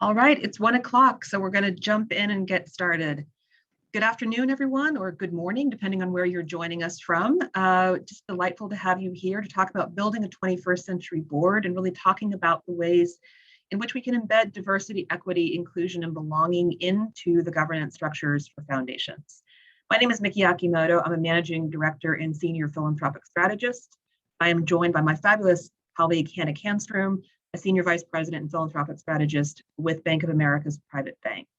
All right, it's 1 o'clock, so we're going to jump in and get started. Good afternoon, everyone, or good morning, depending on where you're joining us from. Just delightful to have you here to talk about building a 21st century board and really talking about the ways in which we can embed diversity, equity, inclusion, and belonging into the governance structures for foundations. My name is Miki Akimoto. I'm a managing director and senior philanthropic strategist. I am joined by my fabulous colleague, Hannah Kanstrom, a senior vice president and philanthropic strategist with Bank of America's Private Bank.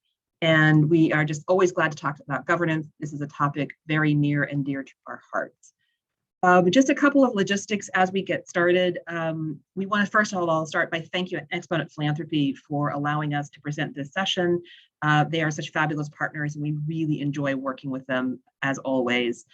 And we are just always glad to talk about governance. This is a topic very near and dear to our hearts. Just a couple of logistics as we get started. We want to first of all start by thanking Exponent Philanthropy for allowing us to present this session. They are such fabulous partners and we really enjoy working with them as always.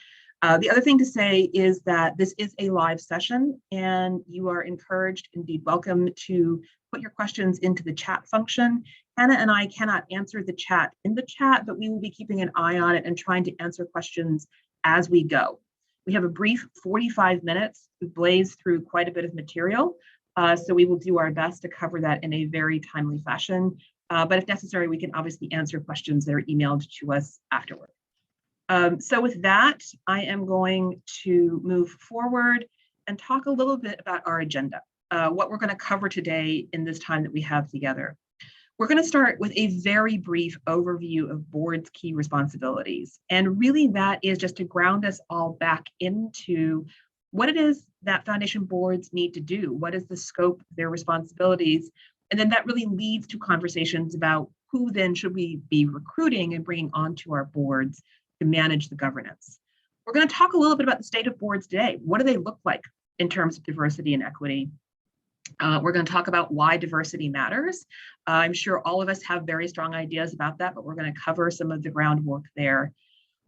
The other thing to say is that this is a live session and you are encouraged, indeed welcome, to put your questions into the chat function. Hannah and I cannot answer the chat in the chat, but we will be keeping an eye on it and trying to answer questions as we go. We have a brief 45 minutes to blaze through quite a bit of material, so we will do our best to cover that in a very timely fashion. But if necessary, we can obviously answer questions that are emailed to us afterward. So with that, I am going to move forward and talk a little bit about our agenda, what we're going to cover today in this time that we have together. We're going to start with a very brief overview of board's key responsibilities. And really that is just to ground us all back into what it is that foundation boards need to do. What is the scope of their responsibilities? And then that really leads to conversations about who then should we be recruiting and bringing onto our boards to manage the governance. We're going to talk a little bit about the state of boards today. What do they look like in terms of diversity and equity? We're going to talk about why diversity matters. I'm sure all of us have very strong ideas about that, but we're going to cover some of the groundwork there.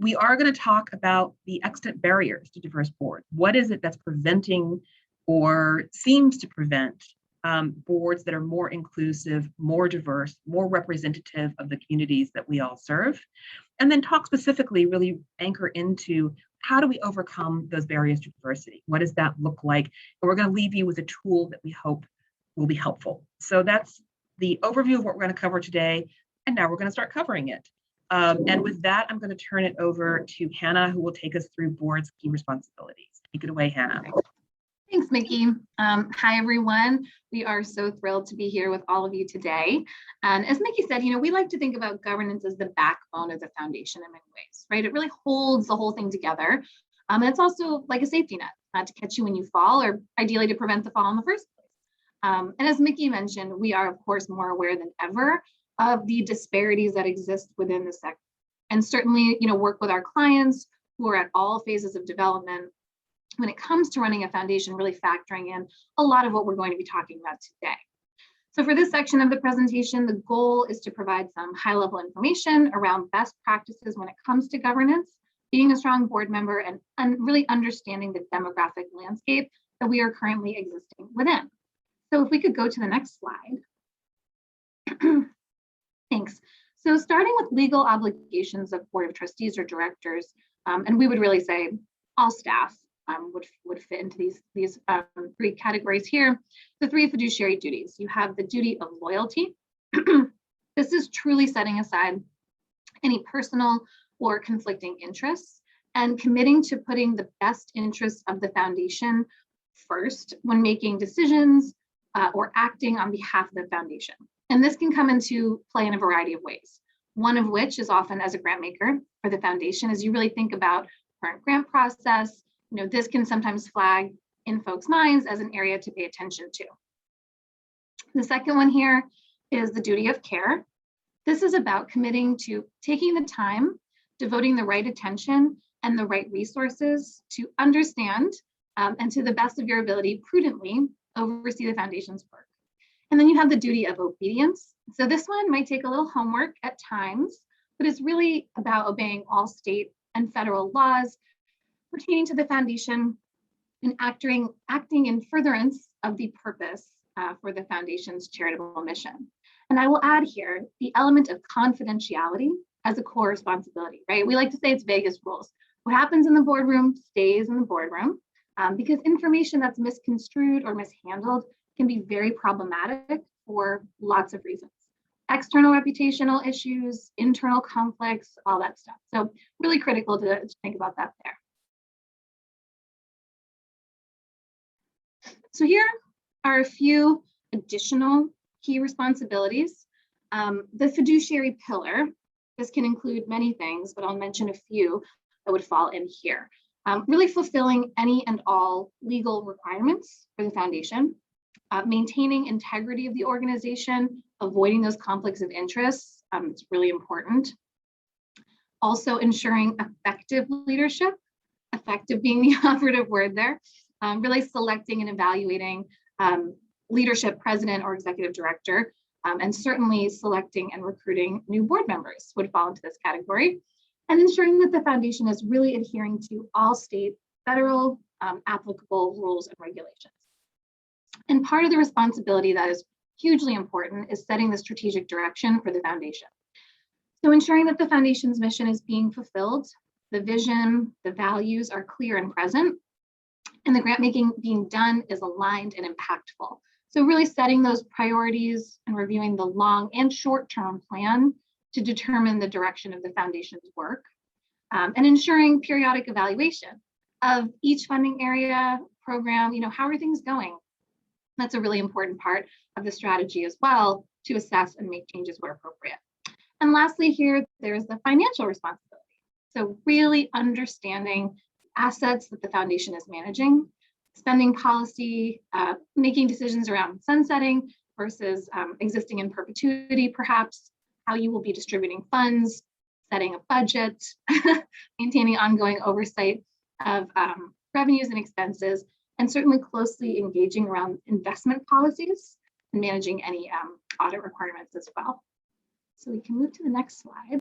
We are going to talk about the extant barriers to diverse boards. What is it that's preventing or seems to prevent boards that are more inclusive, more diverse, more representative of the communities that we all serve? And then talk specifically, really anchor into how do we overcome those barriers to diversity? What does that look like? And we're going to leave you with a tool that we hope will be helpful. So that's the overview of what we're going to cover today. And now we're going to start covering it. And with that, I'm going to turn it over to Hannah, who will take us through board's key responsibilities. Take it away, Hannah. Thanks, Miki. Hi, everyone. We are so thrilled to be here with all of you today. And as Miki said, we like to think about governance as the backbone of the foundation in many ways, right? It really holds the whole thing together. And it's also like a safety net to catch you when you fall, or ideally to prevent the fall in the first place. And as Miki mentioned, we are, of course, more aware than ever of the disparities that exist within the sector. And certainly, work with our clients who are at all phases of development when it comes to running a foundation, really factoring in a lot of what we're going to be talking about today. So for this section of the presentation, the goal is to provide some high-level information around best practices when it comes to governance, being a strong board member, and really understanding the demographic landscape that we are currently existing within. So if we could go to the next slide. Thanks. So starting with legal obligations of board of trustees or directors, and we would really say all staff, would fit into these three categories here. The three fiduciary duties. You have the duty of loyalty. This is truly setting aside any personal or conflicting interests and committing to putting the best interests of the foundation first when making decisions or acting on behalf of the foundation. And this can come into play in a variety of ways. One of which is often as a grant maker for the foundation, as you really think about current grant process. This can sometimes flag in folks' minds as an area to pay attention to. The second one here is the duty of care. This is about committing to taking the time, devoting the right attention and the right resources to understand and to the best of your ability prudently oversee the foundation's work. And then you have the duty of obedience. So this one might take a little homework at times, but it's really about obeying all state and federal laws pertaining to the foundation and acting in furtherance of the purpose for the foundation's charitable mission. And I will add here the element of confidentiality as a core responsibility, right? We like to say it's Vegas rules. What happens in the boardroom stays in the boardroom because information that's misconstrued or mishandled can be very problematic for lots of reasons. external reputational issues, internal conflicts, all that stuff. So really critical to think about that there. So here are a few additional key responsibilities. The fiduciary pillar, this can include many things, but I'll mention a few that would fall in here. Really fulfilling any and all legal requirements for the foundation, maintaining integrity of the organization, avoiding those conflicts of interest. It's really important. Also ensuring effective leadership, effective being the operative word there, really selecting and evaluating leadership president or executive director, and certainly selecting and recruiting new board members would fall into this category, and ensuring that the foundation is really adhering to all state, federal, applicable rules and regulations. And part of the responsibility that is hugely important is setting the strategic direction for the foundation. So ensuring that the foundation's mission is being fulfilled, the vision, the values are clear and present, and the grant making being done is aligned and impactful. So really setting those priorities and reviewing the long and short-term plan to determine the direction of the foundation's work, and ensuring periodic evaluation of each funding area, program, how are things going? That's a really important part of the strategy as well, to assess and make changes where appropriate. And lastly here, there's the financial responsibility. So really understanding assets that the foundation is managing, spending policy, making decisions around sunsetting versus existing in perpetuity, perhaps, how you will be distributing funds, setting a budget, maintaining ongoing oversight of revenues and expenses, and certainly closely engaging around investment policies and managing any audit requirements as well. So we can move to the next slide.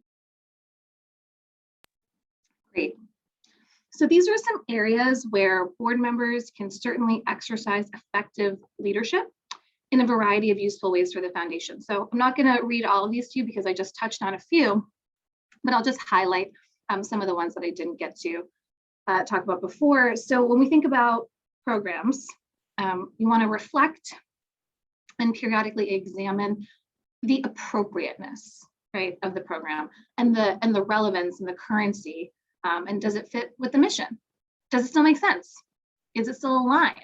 Great. So these are some areas where board members can certainly exercise effective leadership in a variety of useful ways for the foundation. So I'm not going to read all of these to you because I just touched on a few, but I'll just highlight some of the ones that I didn't get to talk about before. So when we think about programs, you want to reflect and periodically examine the appropriateness, right, of the program and the relevance and the currency, and does it fit with the mission? Does it still make sense? Is it still aligned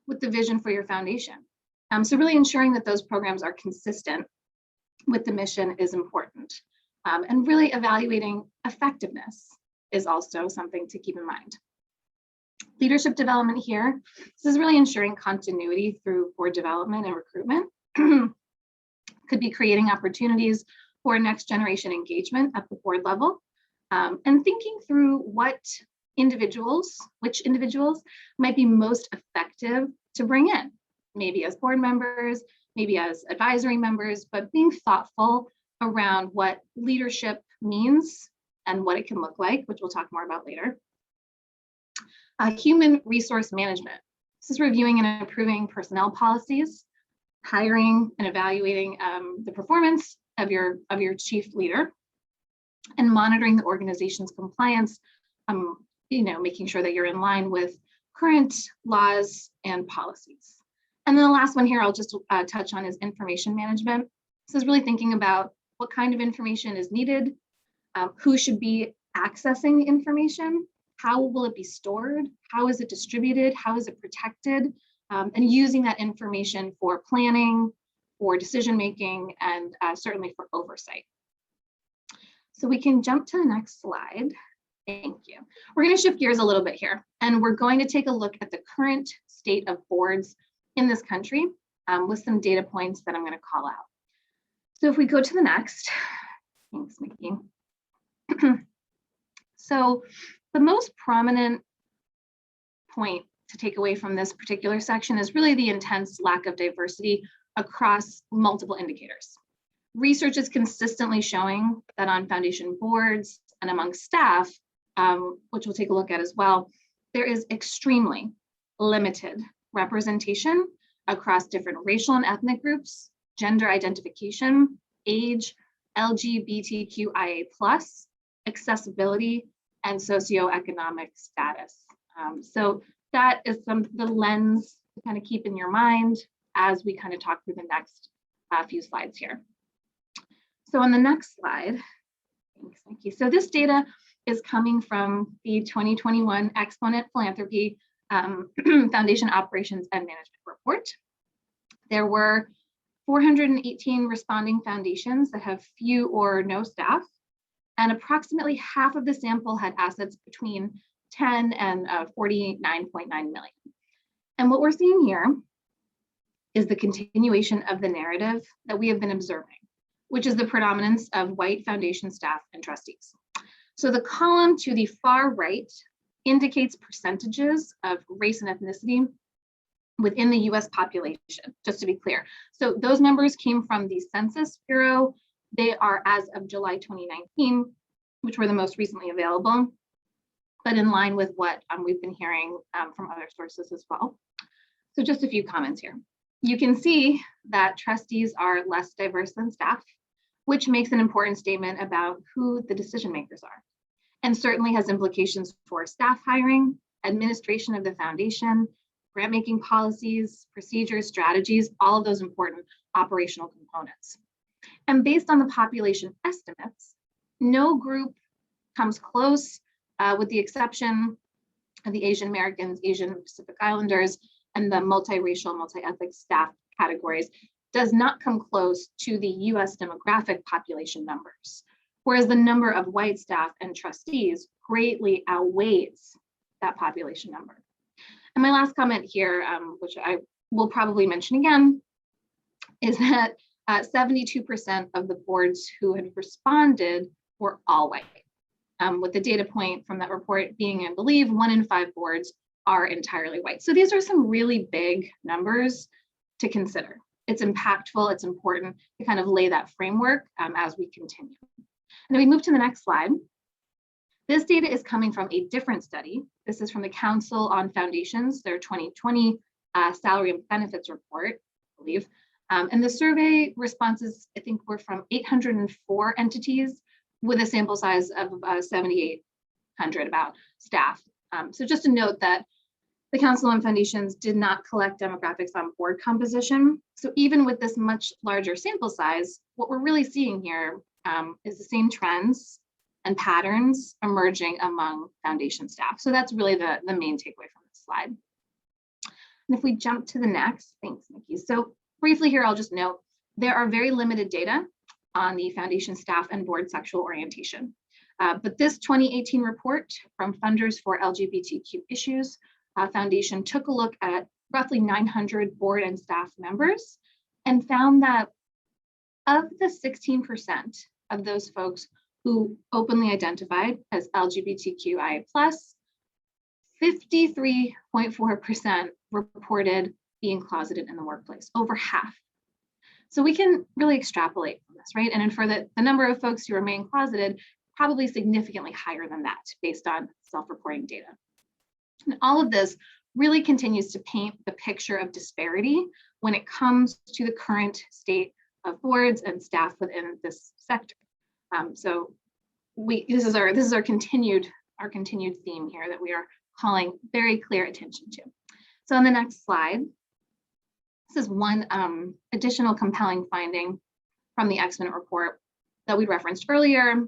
with the vision for your foundation? So really ensuring that those programs are consistent with the mission is important. And really evaluating effectiveness is also something to keep in mind. Leadership development here, this is really ensuring continuity through board development and recruitment. Could be creating opportunities for next generation engagement at the board level, and thinking through which individuals might be most effective to bring in, maybe as board members, maybe as advisory members, but being thoughtful around what leadership means and what it can look like, which we'll talk more about later. Human resource management. This is reviewing and improving personnel policies, hiring and evaluating the performance of your chief leader, and monitoring the organization's compliance, making sure that you're in line with current laws and policies. And then the last one here I'll just touch on is information management. This is really thinking about what kind of information is needed, who should be accessing the information, how will it be stored, how is it distributed, how is it protected, and using that information for planning, for decision making, and certainly for oversight. So we can jump to the next slide. Thank you. We're going to shift gears a little bit here, and we're going to take a look at the current state of boards in this country with some data points that I'm going to call out. So if we go to the next, thanks, Mickey. So the most prominent point to take away from this particular section is really the intense lack of diversity across multiple indicators. Research is consistently showing that on foundation boards and among staff, which we'll take a look at as well, there is extremely limited representation across different racial and ethnic groups, gender identification, age, LGBTQIA+, accessibility, and socioeconomic status. So that is the lens to kind of keep in your mind as we kind of talk through the next few slides here. So on the next slide, thanks, Nikki. So this data is coming from the 2021 Exponent Philanthropy Foundation Operations and Management Report. There were 418 responding foundations that have few or no staff, and approximately half of the sample had assets between 10 and 49.9 million. And what we're seeing here is the continuation of the narrative that we have been observing, which is the predominance of white foundation staff and trustees. So the column to the far right indicates percentages of race and ethnicity within the US population, just to be clear. So those numbers came from the Census Bureau. They are as of July 2019, which were the most recently available, but in line with what we've been hearing from other sources as well. So just a few comments here. You can see that trustees are less diverse than staff, which makes an important statement about who the decision makers are, and certainly has implications for staff hiring, administration of the foundation, grant making policies, procedures, strategies, all of those important operational components. And based on the population estimates, no group comes close, with the exception of the Asian Americans, Asian Pacific Islanders, and the multiracial, multi-ethnic staff categories, does not come close to the US demographic population numbers, whereas the number of white staff and trustees greatly outweighs that population number. And my last comment here, which I will probably mention again, is that 72% of the boards who had responded were all white, with the data point from that report being, I believe, 1 in 5 boards are entirely white. So these are some really big numbers to consider. It's impactful, it's important to kind of lay that framework as we continue. And then we move to the next slide. This data is coming from a different study. This is from the Council on Foundations, their 2020 salary and benefits report, I believe. And the survey responses, I think, were from 804 entities with a sample size of about 7,800 about staff. So just to note that the Council on Foundations did not collect demographics on board composition. So even with this much larger sample size, what we're really seeing here is the same trends and patterns emerging among foundation staff. So that's really the main takeaway from this slide. And if we jump to the next, thanks, Nikki. So briefly here, I'll just note, there are very limited data on the foundation staff and board sexual orientation. But this 2018 report from Funders for LGBTQ Issues Foundation took a look at roughly 900 board and staff members and found that of the 16% of those folks who openly identified as LGBTQIA+, 53.4% reported being closeted in the workplace, over half. So we can really extrapolate from this, right? And infer that the number of folks who remain closeted probably significantly higher than that based on self-reporting data. And all of this really continues to paint the picture of disparity when it comes to the current state of boards and staff within this sector. So this is our continued theme here that we are calling very clear attention to. So on the next slide, this is one additional compelling finding from the Exponent report that we referenced earlier.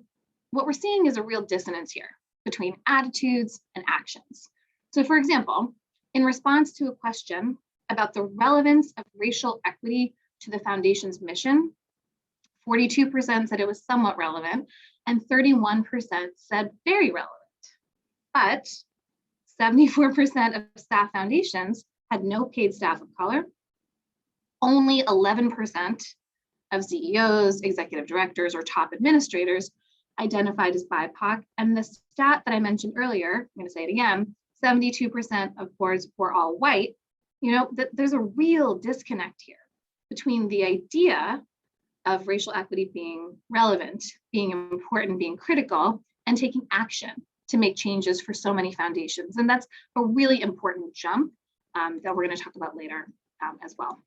What we're seeing is a real dissonance here between attitudes and actions. So for example, in response to a question about the relevance of racial equity to the foundation's mission, 42% said it was somewhat relevant and 31% said very relevant. But 74% of staff foundations had no paid staff of color. Only 11% of CEOs, executive directors, or top administrators identified as BIPOC. And the stat that I mentioned earlier, I'm going to say it again, 72% of boards were all white. You know, there's a real disconnect here between the idea of racial equity being relevant, being important, being critical, and taking action to make changes for so many foundations. And that's a really important jump that we're going to talk about later as well.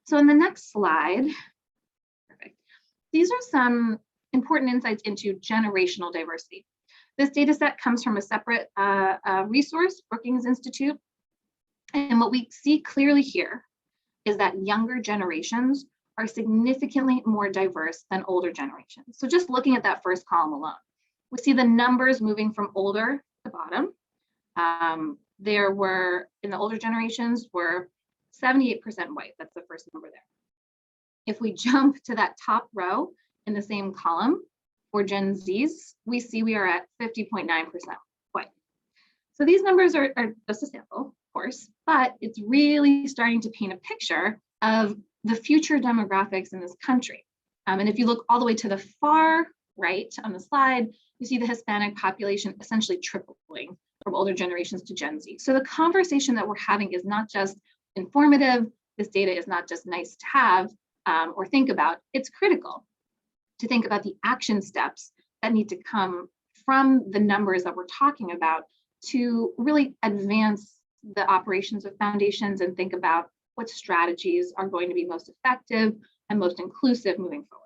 So in the next slide, perfect. These are some important insights into generational diversity. This data set comes from a separate resource, Brookings Institute. And what we see clearly here is that younger generations are significantly more diverse than older generations. So just looking at that first column alone, we see the numbers moving from older to bottom. There were, in the older generations, were 78% white. That's the first number there. If we jump to that top row in the same column for Gen Zs, we see we are at 50.9% white. So these numbers are just a sample, of course, but it's really starting to paint a picture of the future demographics in this country. And if you look all the way to the far right on the slide, you see the Hispanic population essentially tripling from older generations to Gen Z. So the conversation that we're having is not just informative. This data is not just nice to have or think about. It's critical to think about the action steps that need to come from the numbers that we're talking about to really advance the operations of foundations and think about what strategies are going to be most effective and most inclusive moving forward.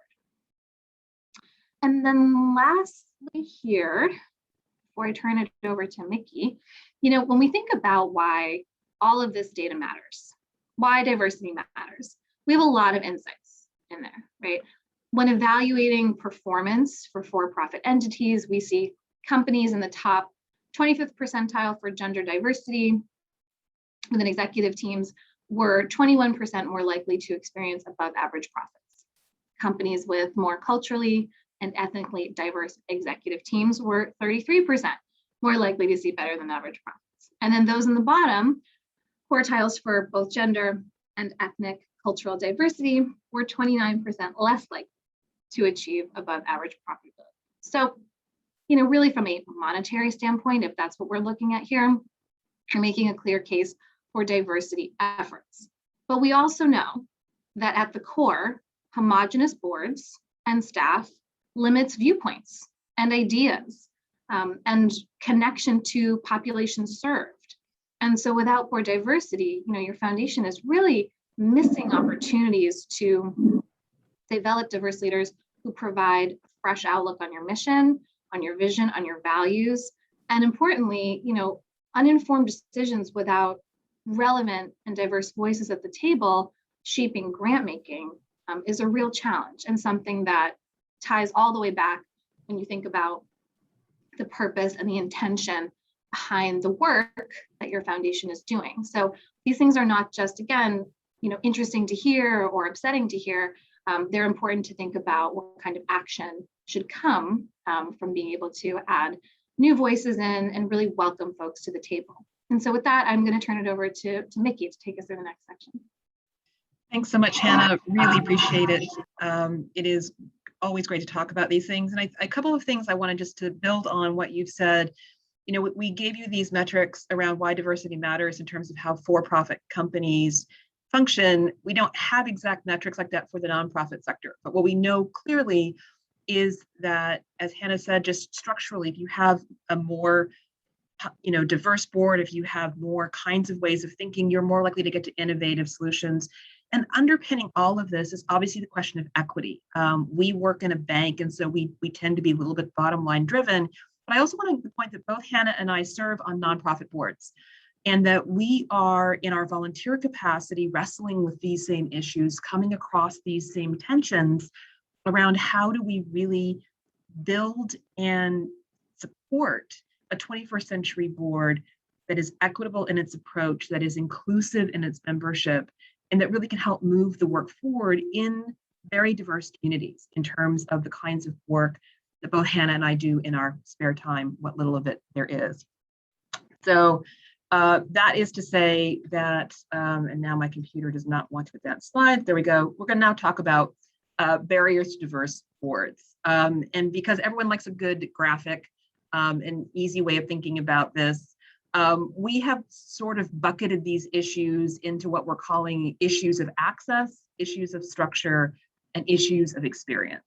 And then lastly here, before I turn it over to Mickey, when we think about why all of this data matters, why diversity matters, we have a lot of insights in there, right? When evaluating performance for for-profit entities, we see companies in the top 25th percentile for gender diversity within executive teams were 21% more likely to experience above average profits. Companies with more culturally and ethnically diverse executive teams were 33% more likely to see better than average profits. And then those in the bottom quartiles for both gender and ethnic cultural diversity were 29% less likely to achieve above average profitability. So, really from a monetary standpoint, if that's what we're looking at here, you're making a clear case for diversity efforts. But we also know that at the core, homogeneous boards and staff limits viewpoints and ideas and connection to populations served. And so without board diversity, your foundation is really missing opportunities to develop diverse leaders who provide a fresh outlook on your mission, on your vision, on your values, and importantly, uninformed decisions without relevant and diverse voices at the table shaping grant making is a real challenge and something that ties all the way back when you think about the purpose and the intention behind the work that your foundation is doing. So these things are not just, again, interesting to hear or upsetting to hear. They're important to think about what kind of action should come from being able to add new voices in and really welcome folks to the table. And so with that, I'm going to turn it over to Mickey to take us through the next section. Thanks so much, Hannah. Really appreciate it. It is always great to talk about these things. And a couple of things I wanted just to build on what you've said. We gave you these metrics around why diversity matters in terms of how for-profit companies function. We don't have exact metrics like that for the nonprofit sector, but what we know clearly is that, as Hannah said, just structurally, if you have a more diverse board, if you have more kinds of ways of thinking, you're more likely to get to innovative solutions. And underpinning all of this is obviously the question of equity. We work in a bank, and so we tend to be a little bit bottom line driven. But I also want to make the point that both Hannah and I serve on nonprofit boards, and that we are in our volunteer capacity wrestling with these same issues, coming across these same tensions around how do we really build and support a 21st century board that is equitable in its approach, that is inclusive in its membership, and that really can help move the work forward in very diverse communities in terms of the kinds of work that both Hannah and I do in our spare time, what little of it there is. So that is to say that, and now my computer does not want to advance slides. There we go. We're going to now talk about barriers to diverse boards. And because everyone likes a good graphic, an easy way of thinking about this, we have sort of bucketed these issues into what we're calling issues of access, issues of structure, and issues of experience.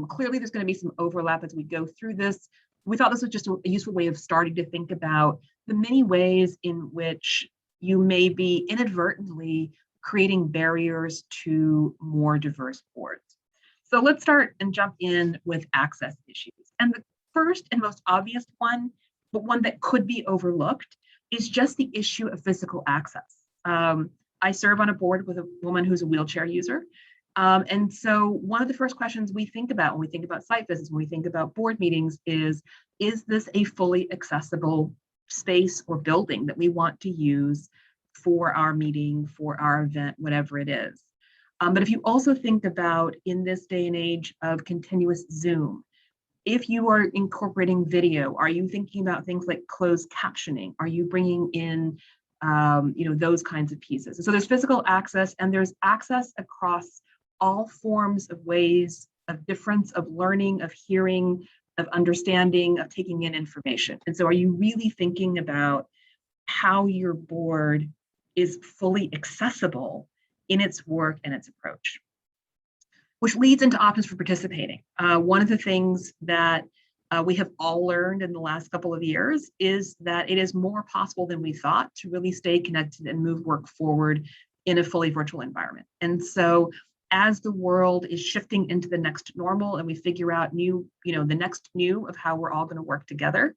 Clearly, there's going to be some overlap as we go through this. We thought this was just a useful way of starting to think about the many ways in which you may be inadvertently creating barriers to more diverse boards. So let's start and jump in with access issues. And the first and most obvious one, but one that could be overlooked, is just the issue of physical access. I serve on a board with a woman who's a wheelchair user. And so one of the first questions we think about when we think about site visits, when we think about board meetings is this a fully accessible space or building that we want to use for our meeting, for our event, whatever it is? But if you also think about in this day and age of continuous Zoom, if you are incorporating video, are you thinking about things like closed captioning? Are you bringing in those kinds of pieces? And so there's physical access and there's access across all forms of ways of difference, of learning, of hearing, of understanding, of taking in information. And so are you really thinking about how your board is fully accessible in its work and its approach? Which leads into options for participating. One of the things that we have all learned in the last couple of years is that it is more possible than we thought to really stay connected and move work forward in a fully virtual environment. And so as the world is shifting into the next normal and we figure out the next new of how we're all going to work together,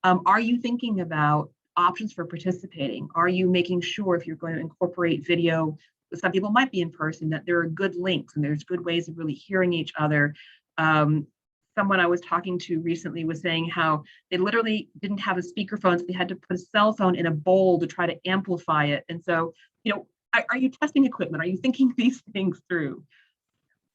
are you thinking about options for participating? Are you making sure if you're going to incorporate video, some people might be in person, that there are good links and there's good ways of really hearing each other? Someone I was talking to recently was saying how they literally didn't have a speakerphone, so they had to put a cell phone in a bowl to try to amplify it. And so, are you testing equipment? Are you thinking these things through?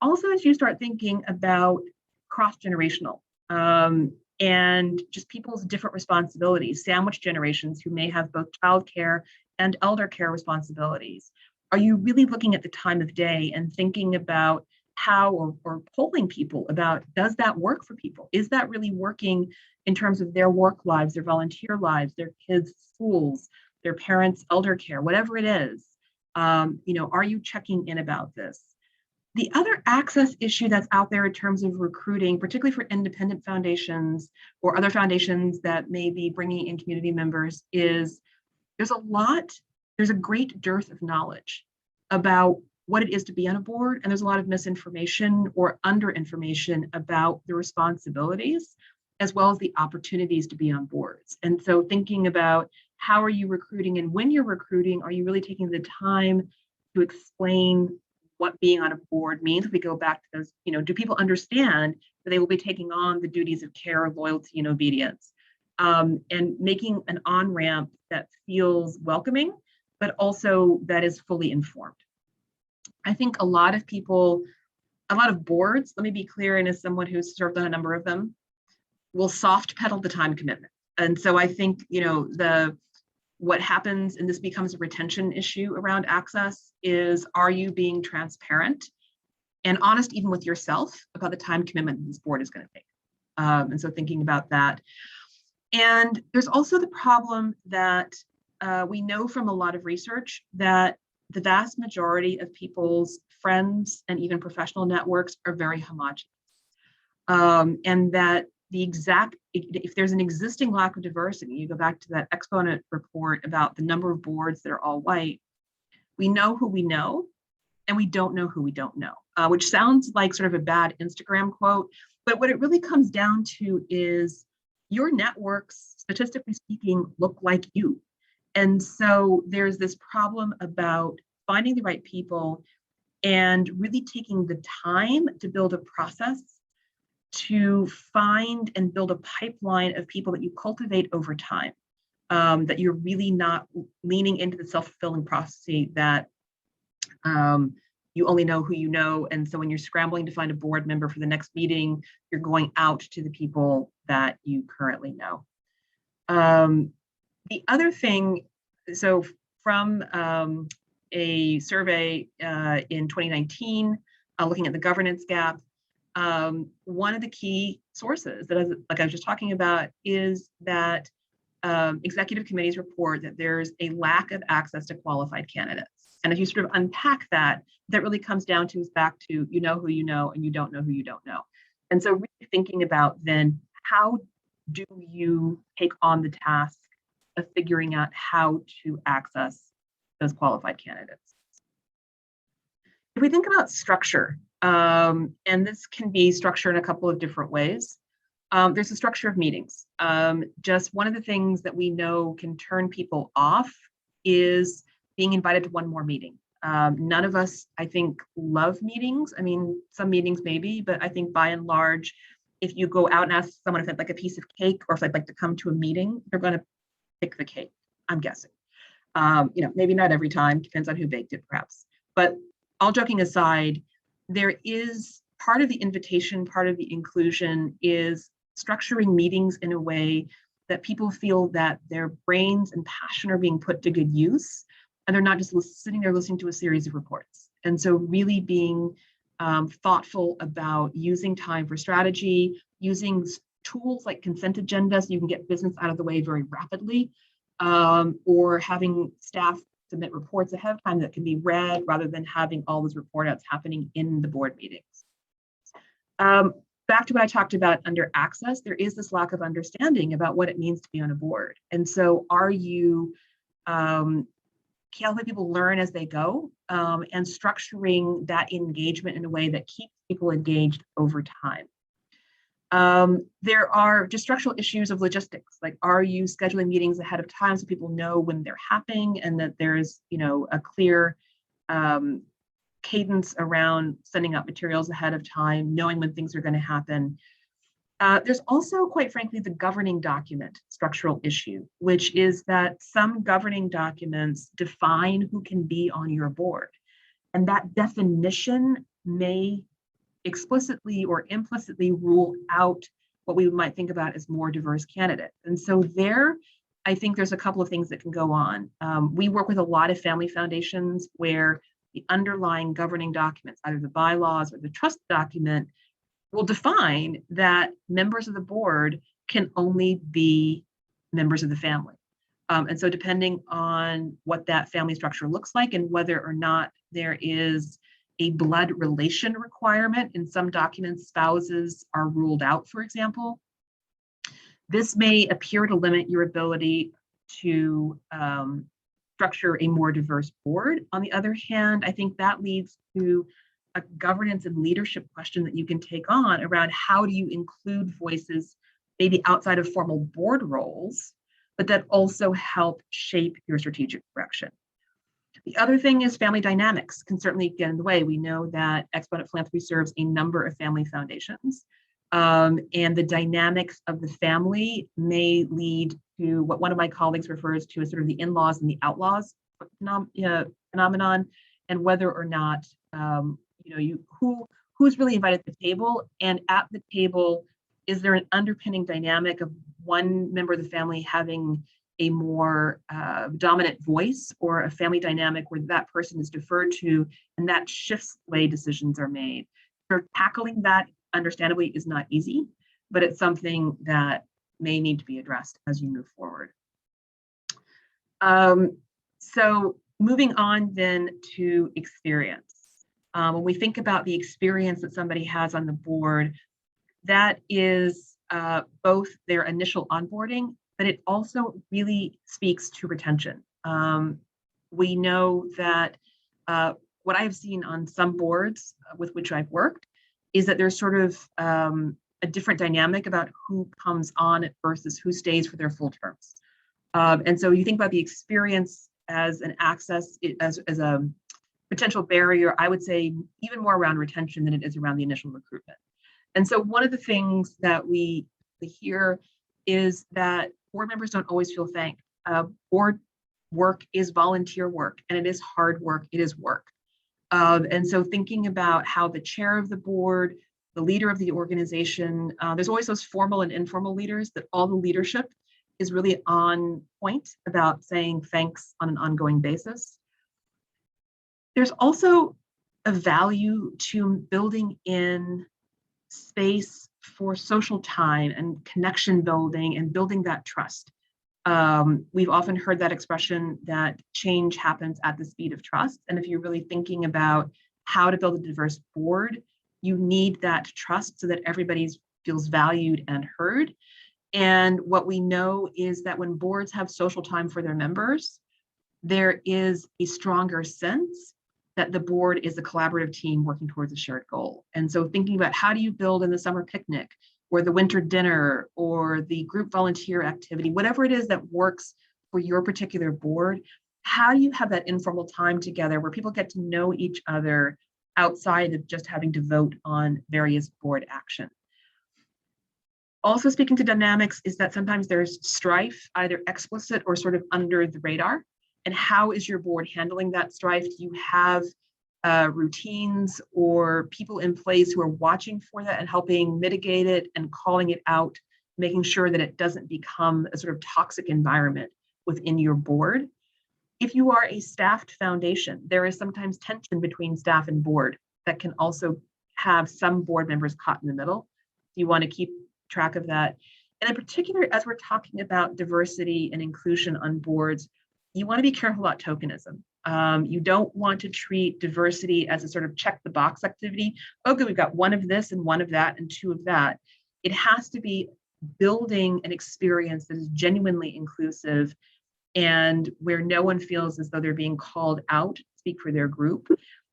Also, as you start thinking about cross-generational and just people's different responsibilities, sandwich generations who may have both childcare and elder care responsibilities, are you really looking at the time of day and thinking about how or polling people about, does that work for people? Is that really working in terms of their work lives, their volunteer lives, their kids' schools, their parents' elder care, whatever it is? Are you checking in about this? The other access issue that's out there in terms of recruiting, particularly for independent foundations or other foundations that may be bringing in community members, is there's a great dearth of knowledge about what it is to be on a board, and there's a lot of misinformation or under-information about the responsibilities as well as the opportunities to be on boards. And so thinking about how are you recruiting, and when you're recruiting, are you really taking the time to explain what being on a board means? If we go back to those, do people understand that they will be taking on the duties of care, loyalty, and obedience? And making an on-ramp that feels welcoming, but also that is fully informed. I think a lot of boards, let me be clear, and as someone who's served on a number of them, will soft pedal the time commitment. And so I think, what happens, and this becomes a retention issue around access, is are you being transparent and honest even with yourself about the time commitment this board is going to take? And so thinking about that. And there's also the problem that we know from a lot of research that the vast majority of people's friends and even professional networks are very homogenous. And that if there's an existing lack of diversity, you go back to that Exponent report about the number of boards that are all white, we know who we know, and we don't know who we don't know, which sounds like sort of a bad Instagram quote, but what it really comes down to is your networks, statistically speaking, look like you. And so there's this problem about finding the right people and really taking the time to build a process to find and build a pipeline of people that you cultivate over time, that you're really not leaning into the self-fulfilling prophecy that you only know who you know. And so when you're scrambling to find a board member for the next meeting, you're going out to the people that you currently know. The other thing, so from a survey in 2019, looking at the governance gap, one of the key sources that, like I was just talking about, is that executive committees report that there's a lack of access to qualified candidates. And if you sort of unpack that, that really comes down to back to you know who you know and you don't know who you don't know. And so really thinking about then how do you take on the task of figuring out how to access those qualified candidates. If we think about structure, and this can be structured in a couple of different ways, there's a structure of meetings. Just one of the things that we know can turn people off is being invited to one more meeting. None of us, I think, love meetings. I mean, some meetings maybe, but I think by and large, if you go out and ask someone if they'd like a piece of cake or if they'd like to come to a meeting, they're going to pick the cake, I'm guessing. Maybe not every time, depends on who baked it, perhaps. But all joking aside, there is part of the invitation, part of the inclusion is structuring meetings in a way that people feel that their brains and passion are being put to good use, and they're not just sitting there listening to a series of reports. And so really being thoughtful about using time for strategy, using tools like consent agendas so you can get business out of the way very rapidly, or having staff submit reports ahead of time that can be read rather than having all those report outs happening in the board meetings. Back to what I talked about under access, there is this lack of understanding about what it means to be on a board. And so are you helping people learn as they go, and structuring that engagement in a way that keeps people engaged over time? There are just structural issues of logistics, like are you scheduling meetings ahead of time so people know when they're happening and that there's a clear cadence around sending out materials ahead of time, knowing when things are going to happen. There's also, quite frankly, the governing document structural issue, which is that some governing documents define who can be on your board. And that definition may explicitly or implicitly rule out what we might think about as more diverse candidates. And so there, I think there's a couple of things that can go on. We work with a lot of family foundations where the underlying governing documents, either the bylaws or the trust document, will define that members of the board can only be members of the family. And so depending on what that family structure looks like and whether or not there is a blood relation requirement, in some documents, spouses are ruled out, for example, this may appear to limit your ability to structure a more diverse board. On the other hand, I think that leads to a governance and leadership question that you can take on around how do you include voices maybe outside of formal board roles, but that also help shape your strategic direction. The other thing is family dynamics can certainly get in the way. We know that Exponent Philanthropy serves a number of family foundations, and the dynamics of the family may lead to what one of my colleagues refers to as sort of the in-laws and the outlaws phenomenon, and whether or not who's really invited to the table, and at the table, is there an underpinning dynamic of one member of the family having a more dominant voice, or a family dynamic where that person is deferred to and that shifts the way decisions are made. So tackling that understandably is not easy, but it's something that may need to be addressed as you move forward. So moving on then to experience. When we think about the experience that somebody has on the board, that is both their initial onboarding, but it also really speaks to retention. We know that what I've seen on some boards with which I've worked is that there's sort of a different dynamic about who comes on versus who stays for their full terms. And so you think about the experience as an access, as a potential barrier, I would say even more around retention than it is around the initial recruitment. And so one of the things that we hear is that board members don't always feel thanked. Board work is volunteer work, and it is hard work, it is work. And so thinking about how the chair of the board, the leader of the organization, there's always those formal and informal leaders, that all the leadership is really on point about saying thanks on an ongoing basis. There's also a value to building in space for social time and connection building and building that trust. We've often heard that expression that change happens at the speed of trust. And if you're really thinking about how to build a diverse board, you need that trust so that everybody feels valued and heard. And what we know is that when boards have social time for their members, there is a stronger sense that the board is a collaborative team working towards a shared goal. And so thinking about how do you build in the summer picnic or the winter dinner or the group volunteer activity, whatever it is that works for your particular board, how do you have that informal time together where people get to know each other outside of just having to vote on various board action? Also speaking to dynamics is that sometimes there's strife, either explicit or sort of under the radar. And how is your board handling that strife? Do you have routines or people in place who are watching for that and helping mitigate it and calling it out, making sure that it doesn't become a sort of toxic environment within your board? If you are a staffed foundation, there is sometimes tension between staff and board that can also have some board members caught in the middle. You want to keep track of that. And in particular, as we're talking about diversity and inclusion on boards, you want to be careful about tokenism. You don't want to treat diversity as a sort of check the box activity. Okay, we've got one of this and one of that and two of that. It has to be building an experience that is genuinely inclusive and where no one feels as though they're being called out to speak for their group.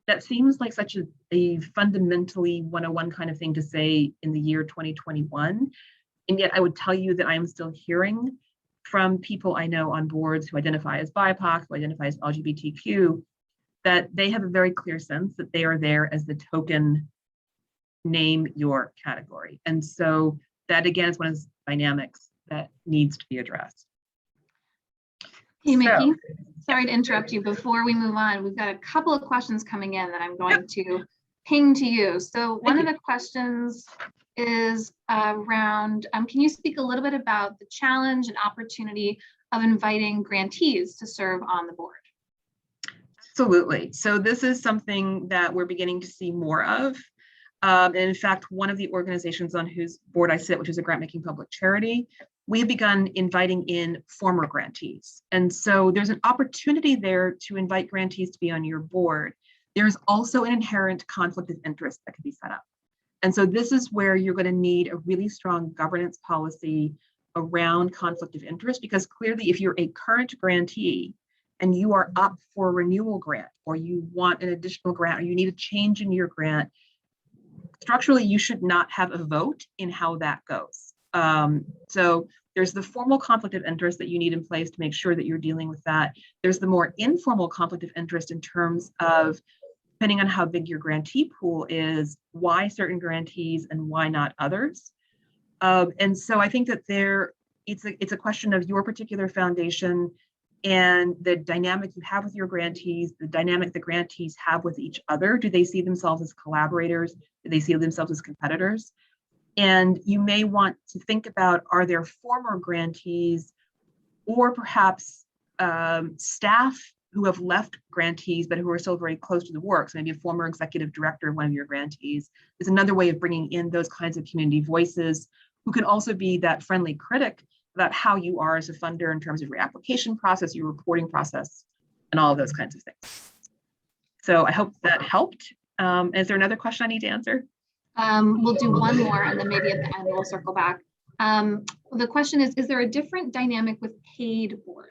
That seems like such a fundamentally 101 kind of thing to say in the year 2021. And yet I would tell you that I am still hearing from people I know on boards who identify as BIPOC, who identify as LGBTQ, that they have a very clear sense that they are there as the token name your category. And so that again is one of the dynamics that needs to be addressed. Hey, Mickey, sorry to interrupt you. Before we move on, we've got a couple of questions coming in that I'm going to ping to you. So one of the questions is around, can you speak a little bit about the challenge and opportunity of inviting grantees to serve on the board? Absolutely. So this is something that we're beginning to see more of. And in fact, one of the organizations on whose board I sit, which is a grant-making public charity, we have begun inviting in former grantees. And so there's an opportunity there to invite grantees to be on your board. There's also an inherent conflict of interest that can be set up. And so this is where you're going to need a really strong governance policy around conflict of interest, because clearly if you're a current grantee and you are up for a renewal grant, or you want an additional grant, or you need a change in your grant, structurally, you should not have a vote in how that goes. So there's the formal conflict of interest that you need in place to make sure that you're dealing with that. There's the more informal conflict of interest in terms of, depending on how big your grantee pool is, why certain grantees and why not others. And so I think that it's a question of your particular foundation and the dynamic you have with your grantees, the dynamic the grantees have with each other. Do they see themselves as collaborators? Do they see themselves as competitors? And you may want to think about, are there former grantees or perhaps staff who have left grantees but who are still very close to the work? So maybe a former executive director of one of your grantees is another way of bringing in those kinds of community voices who can also be that friendly critic about how you are as a funder in terms of your application process, your reporting process, and all of those kinds of things. So I hope that helped. Is there another question I need to answer? We'll do one more and then maybe at the end we'll circle back. The question is there a different dynamic with paid boards?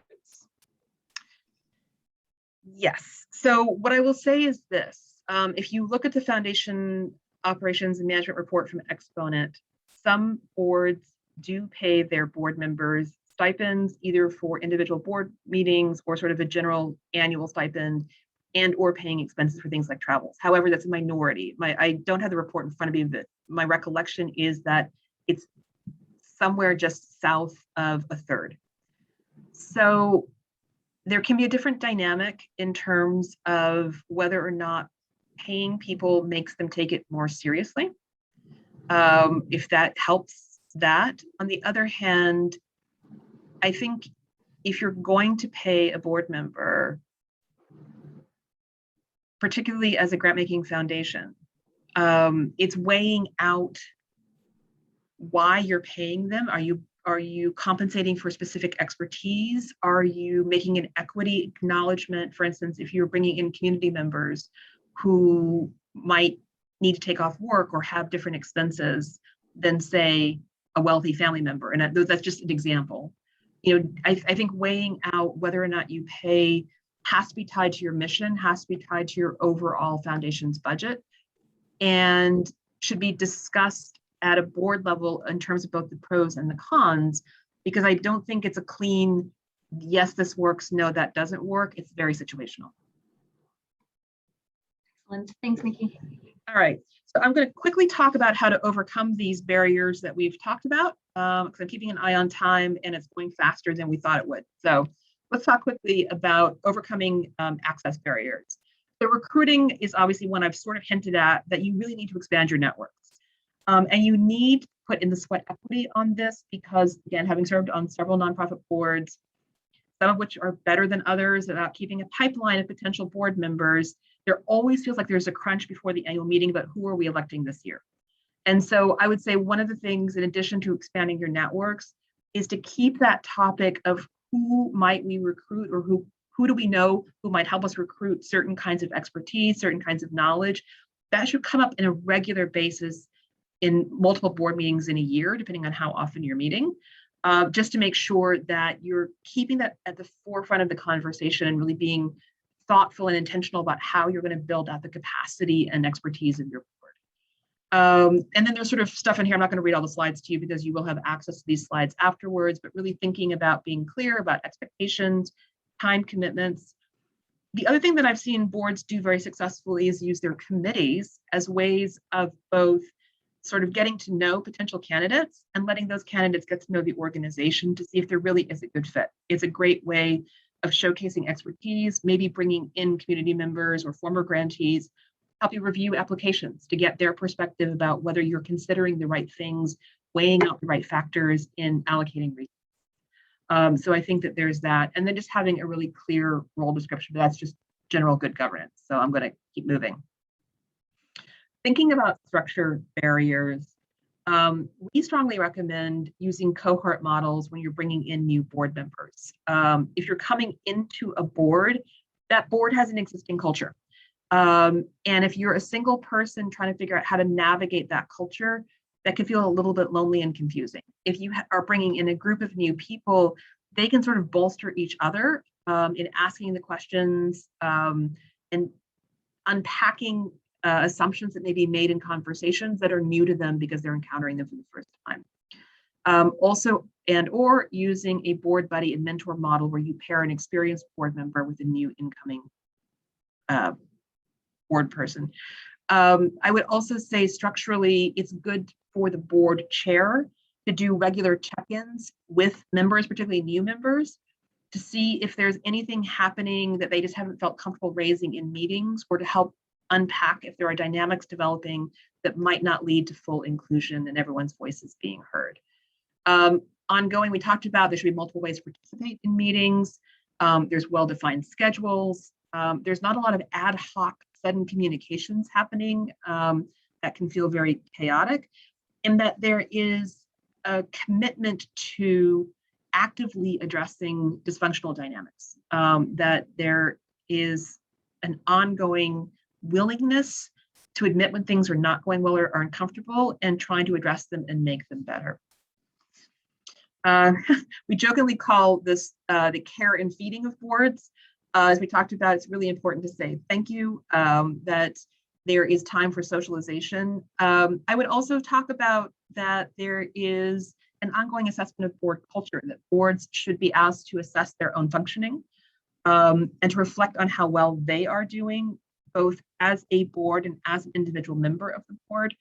Yes. So what I will say is this. If you look at the foundation operations and management report from Exponent, some boards do pay their board members stipends, either for individual board meetings or sort of a general annual stipend, and or paying expenses for things like travels. However, that's a minority. I don't have the report in front of me, but my recollection is that it's somewhere just south of a third. So there can be a different dynamic in terms of whether or not paying people makes them take it more seriously. If that helps that. On the other hand, I think if you're going to pay a board member, particularly as a grant-making foundation, it's weighing out why you're paying them. Are you compensating for specific expertise? Are you making an equity acknowledgement? For instance, if you're bringing in community members who might need to take off work or have different expenses than, say, a wealthy family member. And that's just an example. I think weighing out whether or not you pay has to be tied to your mission, has to be tied to your overall foundation's budget, and should be discussed at a board level in terms of both the pros and the cons, because I don't think it's a clean yes, this works, no, that doesn't work. It's very situational. Excellent. Thanks, Nikki. All right, so I'm going to quickly talk about how to overcome these barriers that we've talked about, because I'm keeping an eye on time and it's going faster than we thought it would. So let's talk quickly about overcoming access barriers. So recruiting is obviously one I've sort of hinted at, that you really need to expand your networks. And you need to put in the sweat equity on this because, again, having served on several nonprofit boards, some of which are better than others about keeping a pipeline of potential board members, there always feels like there's a crunch before the annual meeting about who are we electing this year. And so I would say one of the things, in addition to expanding your networks, is to keep that topic of who might we recruit, or who do we know who might help us recruit certain kinds of expertise, certain kinds of knowledge. That should come up on a regular basis in multiple board meetings in a year, depending on how often you're meeting, just to make sure that you're keeping that at the forefront of the conversation and really being thoughtful and intentional about how you're going to build out the capacity and expertise of your board. And then there's sort of stuff in here. I'm not going to read all the slides to you because you will have access to these slides afterwards, but really thinking about being clear about expectations, time commitments. The other thing that I've seen boards do very successfully is use their committees as ways of both sort of getting to know potential candidates and letting those candidates get to know the organization to see if there really is a good fit. It's a great way of showcasing expertise, maybe bringing in community members or former grantees, help you review applications to get their perspective about whether you're considering the right things, weighing out the right factors in allocating resources. So I think that there's that. And then just having a really clear role description, but that's just general good governance. So I'm going to keep moving. Thinking about structure barriers, we strongly recommend using cohort models when you're bringing in new board members. If you're coming into a board, that board has an existing culture. And if you're a single person trying to figure out how to navigate that culture, that can feel a little bit lonely and confusing. If you are bringing in a group of new people, they can sort of bolster each other in asking the questions and unpacking assumptions that may be made in conversations that are new to them because they're encountering them for the first time. Also, or using a board buddy and mentor model where you pair an experienced board member with a new incoming board person. I would also say structurally, it's good for the board chair to do regular check-ins with members, particularly new members, to see if there's anything happening that they just haven't felt comfortable raising in meetings, or to help unpack if there are dynamics developing that might not lead to full inclusion and everyone's voices being heard. Ongoing, we talked about there should be multiple ways to participate in meetings. There's well-defined schedules. There's not a lot of ad hoc sudden communications happening that can feel very chaotic, and that there is a commitment to actively addressing dysfunctional dynamics, that there is an ongoing willingness to admit when things are not going well or are uncomfortable and trying to address them and make them better. We jokingly call this the care and feeding of boards. As we talked about, it's really important to say thank you, that there is time for socialization. I would also talk about that there is an ongoing assessment of board culture, that boards should be asked to assess their own functioning and to reflect on how well they are doing, both as a board and as an individual member of the board.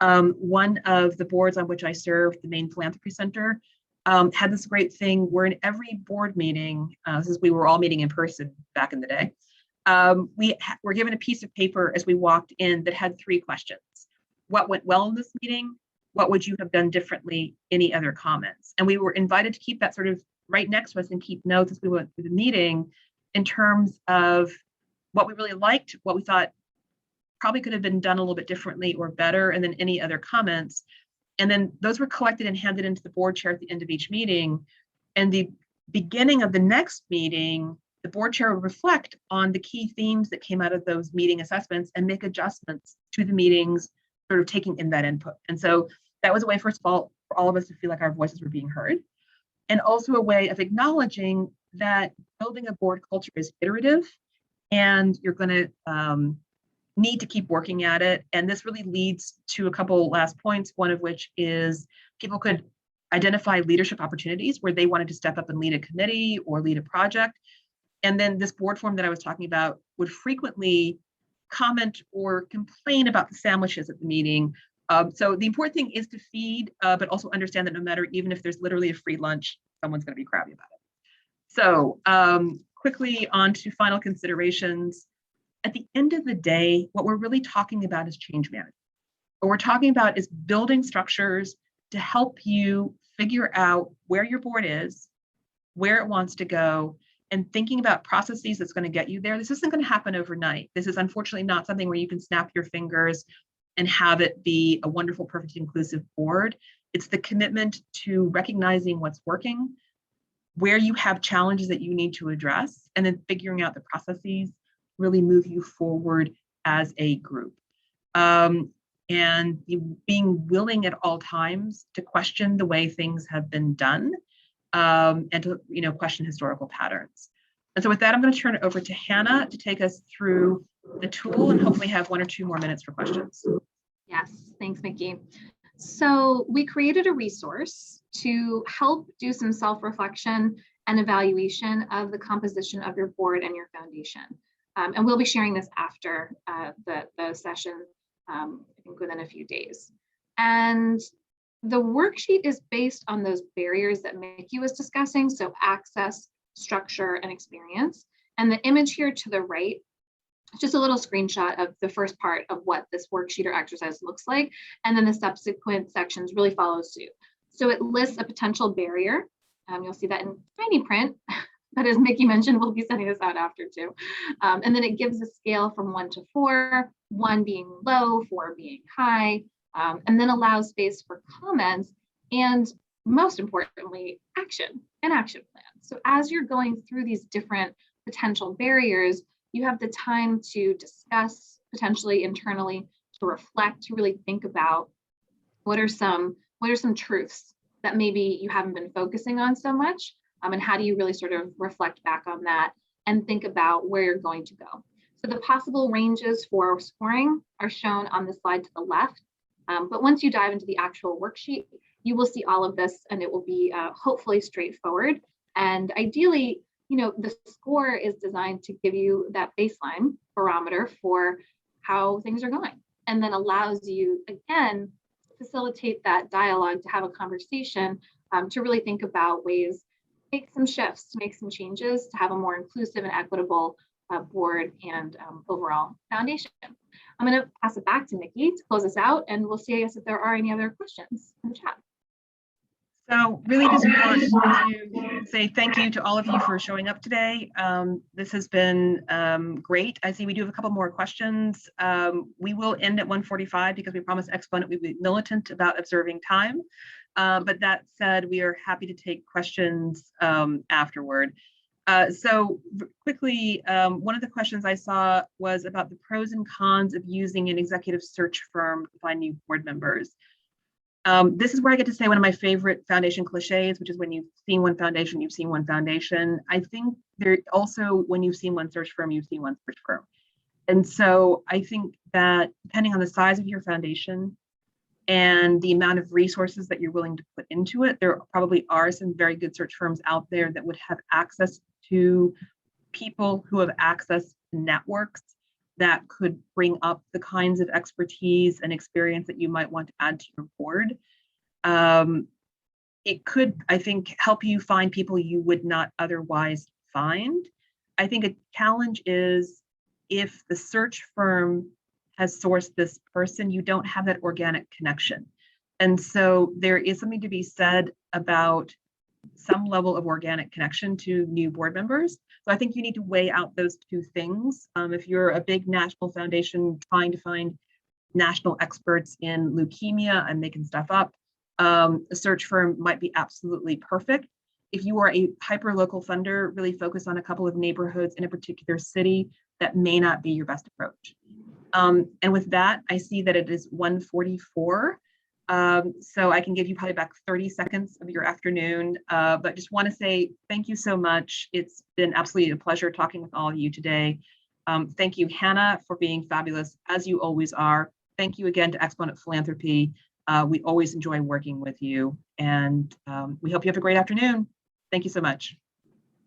One of the boards on which I served, the Maine Philanthropy Center, had this great thing where in every board meeting, since we were all meeting in person back in the day, we were given a piece of paper as we walked in that had 3 questions. What went well in this meeting? What would you have done differently? Any other comments? And we were invited to keep that sort of right next to us and keep notes as we went through the meeting in terms of what we really liked, what we thought probably could have been done a little bit differently or better, and then any other comments. And then those were collected and handed into the board chair at the end of each meeting. And the beginning of the next meeting, the board chair would reflect on the key themes that came out of those meeting assessments and make adjustments to the meetings, sort of taking in that input. And so that was a way, first of all, for all of us to feel like our voices were being heard, and also a way of acknowledging that building a board culture is iterative, and you're going to need to keep working at it. And this really leads to a couple last points, one of which is people could identify leadership opportunities where they wanted to step up and lead a committee or lead a project. And then this board form that I was talking about would frequently comment or complain about the sandwiches at the meeting. So the important thing is to feed, but also understand that no matter, even if there's literally a free lunch, someone's going to be crabby about it. So quickly on to final considerations. At the end of the day, what we're really talking about is change management. What we're talking about is building structures to help you figure out where your board is, where it wants to go, and thinking about processes that's going to get you there. This isn't going to happen overnight. This is unfortunately not something where you can snap your fingers and have it be a wonderful, perfect, inclusive board. It's the commitment to recognizing what's working, where you have challenges that you need to address, and then figuring out the processes really move you forward as a group. And being willing at all times to question the way things have been done, and to question historical patterns. And so with that, I'm going to turn it over to Hannah to take us through the tool and hopefully have 1 or 2 more minutes for questions. Yes, thanks, Mickey. So we created a resource to help do some self-reflection and evaluation of the composition of your board and your foundation. And we'll be sharing this after the session, I think within a few days. And the worksheet is based on those barriers that Mickey was discussing, so access, structure, and experience. And the image here to the right, just a little screenshot of the first part of what this worksheet or exercise looks like, and then the subsequent sections really follow suit. So it lists a potential barrier. You'll see that in tiny print, but as Mickey mentioned, we'll be sending this out after too. And then it gives a scale from 1 to 4, 1 being low, 4 being high, and then allows space for comments and, most importantly, action and action plans. So as you're going through these different potential barriers, you have the time to discuss potentially internally, to reflect, to really think about what are some truths that maybe you haven't been focusing on so much, and how do you really sort of reflect back on that and think about where you're going to go. So the possible ranges for scoring are shown on the slide to the left, but once you dive into the actual worksheet, you will see all of this, and it will be hopefully straightforward. And ideally, the score is designed to give you that baseline barometer for how things are going, and then allows you, again, facilitate that dialogue, to have a conversation, to really think about ways, make some shifts, to make some changes, to have a more inclusive and equitable board and overall foundation. I'm going to pass it back to Mickey to close us out, and we'll see, I guess, if there are any other questions in the chat. So really just want to say thank you to all of you for showing up today. This has been great. I see we do have a couple more questions. We will end at 1:45 because we promised Exponent we'd be militant about observing time. But that said, we are happy to take questions afterward. So quickly, one of the questions I saw was about the pros and cons of using an executive search firm to find new board members. This is where I get to say one of my favorite foundation cliches, which is when you've seen one foundation, you've seen one foundation. I think there also, when you've seen one search firm, you've seen one search firm. And so I think that depending on the size of your foundation and the amount of resources that you're willing to put into it, there probably are some very good search firms out there that would have access to people who have access to networks that could bring up the kinds of expertise and experience that you might want to add to your board. It could, I think, help you find people you would not otherwise find. I think a challenge is if the search firm has sourced this person, you don't have that organic connection. And so there is something to be said about some level of organic connection to new board members. So I think you need to weigh out those two things. If you're a big national foundation trying to find national experts in leukemia, I'm making stuff up, a search firm might be absolutely perfect. If you are a hyper-local funder, really focus on a couple of neighborhoods in a particular city, that may not be your best approach. And with that, I see that it is 1:44. So I can give you probably back 30 seconds of your afternoon, but just want to say thank you so much. It's been absolutely a pleasure talking with all of you today. Thank you, Hannah, for being fabulous, as you always are. Thank you again to Exponent Philanthropy. We always enjoy working with you, and we hope you have a great afternoon. Thank you so much.